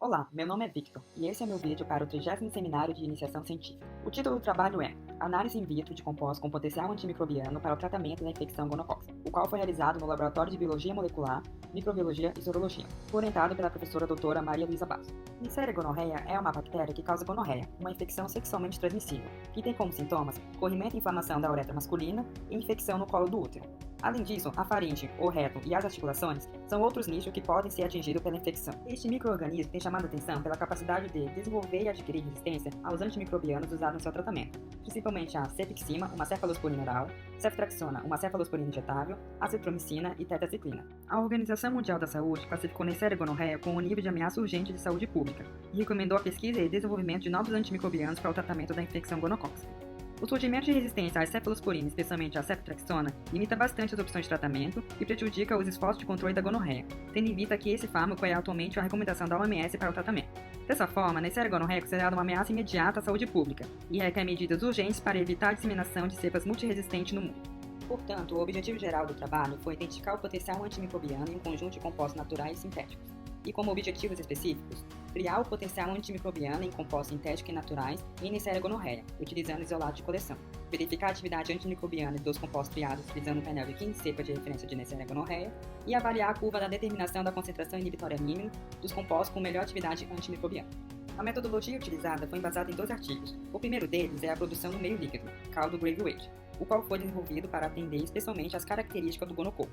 Olá, meu nome é Victor e esse é meu vídeo para o 30º Seminário de Iniciação Científica. O título do trabalho é Análise in vitro de compostos com potencial antimicrobiano para o tratamento da infecção gonocócica, o qual foi realizado no Laboratório de Biologia Molecular, Microbiologia e Sorologia, orientado pela professora doutora Maria Luísa Basso. Neisseria gonorreia é uma bactéria que causa gonorreia, uma infecção sexualmente transmissível, que tem como sintomas corrimento e inflamação da uretra masculina e infecção no colo do útero. Além disso, a faringe, o reto e as articulações são outros nichos que podem ser atingidos pela infecção. Este micro-organismo tem chamado a atenção pela capacidade de desenvolver e adquirir resistência aos antimicrobianos usados no seu tratamento, principalmente a cefixima, uma cefalosporina oral, ceftraxona, uma cefalosporina injetável, azitromicina e tetracyclina. A Organização Mundial da Saúde classificou Neisseria gonorreia como um nível de ameaça urgente de saúde pública e recomendou a pesquisa e desenvolvimento de novos antimicrobianos para o tratamento da infecção gonocócica. O surgimento de resistência às cefalosporinas, especialmente à ceftraxona, limita bastante as opções de tratamento e prejudica os esforços de controle da gonorreia, tendo em vista que esse fármaco é atualmente a recomendação da OMS para o tratamento. Dessa forma, a Neisseria gonorreia é considerada uma ameaça imediata à saúde pública e requer medidas urgentes para evitar a disseminação de cepas multiresistentes no mundo. Portanto, o objetivo geral do trabalho foi identificar o potencial antimicrobiano em um conjunto de compostos naturais e sintéticos, e como objetivos específicos, criar o potencial antimicrobiano em compostos sintéticos e naturais em Neisseria gonorreia, utilizando isolado de coleção, verificar a atividade antimicrobiana dos compostos criados utilizando o painel de 15 cepas de referência de Neisseria gonorreia e avaliar a curva da determinação da concentração inibitória mínima dos compostos com melhor atividade antimicrobiana. A metodologia utilizada foi embasada em 2 artigos. O primeiro deles é a produção do meio líquido, caldo Gravyweight, o qual foi desenvolvido para atender especialmente às características do gonococo.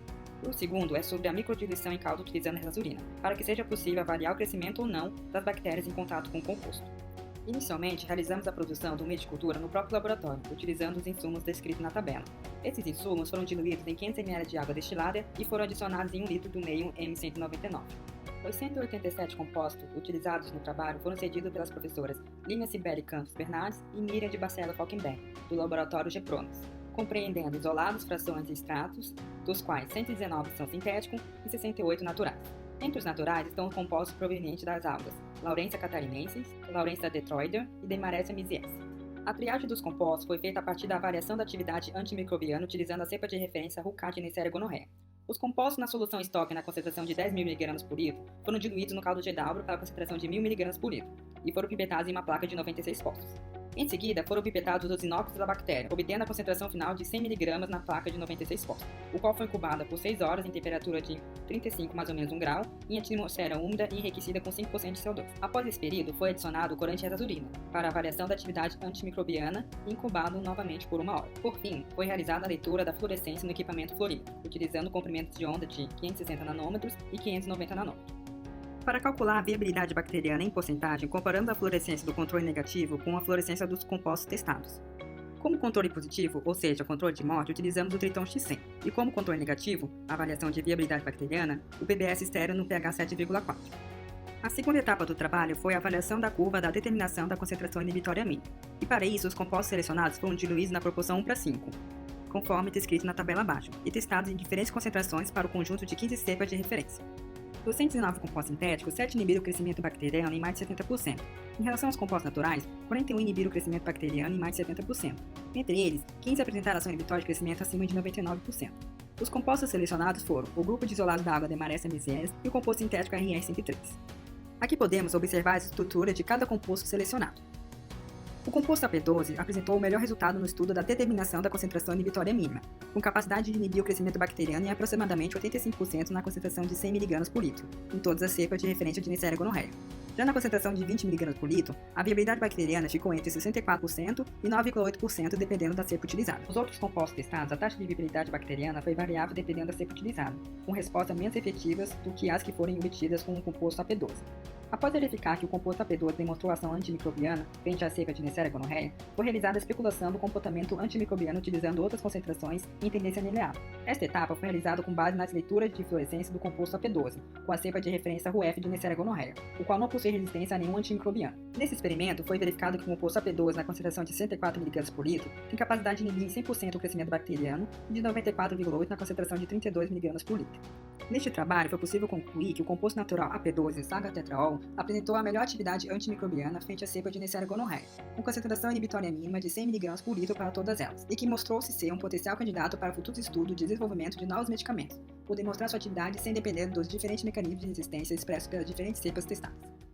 O segundo é sobre a microdiluição em caldo utilizando resazurina, para que seja possível avaliar o crescimento ou não das bactérias em contato com o composto. Inicialmente, realizamos a produção do meio de cultura no próprio laboratório, utilizando os insumos descritos na tabela. Esses insumos foram diluídos em 500 ml de água destilada e foram adicionados em 1 litro do meio M199. Os 187 compostos utilizados no trabalho foram cedidos pelas professoras Línia Sibeli Campos Bernardes e Miriam de Bacelo Falkenberg, do laboratório Gepronos, compreendendo isolados, frações e extratos, dos quais 119 são sintéticos e 68 naturais. Entre os naturais estão os compostos provenientes das algas Laurencia catarinensis, Laurencia detroider e Demarest misiense. A triagem dos compostos foi feita a partir da avaliação da atividade antimicrobiana utilizando a cepa de referência Rucat de Neisseria gonorreia. Os compostos na solução estoque na concentração de 10.000 mg por litro foram diluídos no caldo Gedalbro para a concentração de 1.000 mg por litro e foram pipetados em uma placa de 96 poços. Em seguida, foram pipetados os inóculos da bactéria, obtendo a concentração final de 100 mg na placa de 96 poços, o qual foi incubada por 6 horas em temperatura de 35 mais ou menos 1 grau, em atmosfera úmida e enriquecida com 5% de CO2. Após esse período, foi adicionado o corante resazurina, para avaliação da atividade antimicrobiana e incubado novamente por 1 hora. Por fim, foi realizada a leitura da fluorescência no equipamento fluorímetro, utilizando comprimentos de onda de 560 nanômetros e 590 nanômetros. Para calcular a viabilidade bacteriana em porcentagem, comparamos a fluorescência do controle negativo com a fluorescência dos compostos testados. Como controle positivo, ou seja, controle de morte, utilizamos o Triton X100. E como controle negativo, a avaliação de viabilidade bacteriana, o PBS estéreo no pH 7,4. A segunda etapa do trabalho foi a avaliação da curva da determinação da concentração inibitória mínima. E para isso, os compostos selecionados foram diluídos na proporção 1:5, conforme descrito na tabela abaixo, e testados em diferentes concentrações para o conjunto de 15 cepas de referência. Dos 119 compostos sintéticos, 7 inibiram o crescimento bacteriano em mais de 70%. Em relação aos compostos naturais, 41 inibiram o crescimento bacteriano em mais de 70%. Entre eles, 15 apresentaram ação inibitória de crescimento acima de 99%. Os compostos selecionados foram o grupo de isolados da água Demarest misiense e o composto sintético RR103. Aqui podemos observar a estrutura de cada composto selecionado. O composto AP12 apresentou o melhor resultado no estudo da determinação da concentração inibitória mínima, com capacidade de inibir o crescimento bacteriano em aproximadamente 85% na concentração de 100 mg por litro, em todas as cepas de referência de Neisseria gonorreia. Já na concentração de 20 mg por litro, a viabilidade bacteriana ficou entre 64% e 9,8% dependendo da cepa utilizada. Nos outros compostos testados, a taxa de viabilidade bacteriana foi variável dependendo da cepa utilizada, com respostas menos efetivas do que as que forem obtidas com o composto AP12. Após verificar que o composto AP12 demonstrou ação antimicrobiana frente à cepa de Neisseria gonorreia, foi realizada a especulação do comportamento antimicrobiano utilizando outras concentrações em tendência linear. Esta etapa foi realizada com base nas leituras de fluorescência do composto AP12, com a cepa de referência RUF de Neisseria gonorreia, o qual não possui resistência a nenhum antimicrobiano. Nesse experimento, foi verificado que o composto AP12 na concentração de 64 mg por litro tem capacidade de inibir em 100% o crescimento bacteriano e de 94,8% na concentração de 32 mg por litro. Neste trabalho, foi possível concluir que o composto natural AP12 saga-tetraol apresentou a melhor atividade antimicrobiana frente à cepa de Neisseria gonorreia, com concentração inibitória mínima de 100 mg por litro para todas elas, e que mostrou-se ser um potencial candidato para futuros estudos de desenvolvimento de novos medicamentos, por demonstrar sua atividade sem depender dos diferentes mecanismos de resistência expressos pelas diferentes cepas testadas.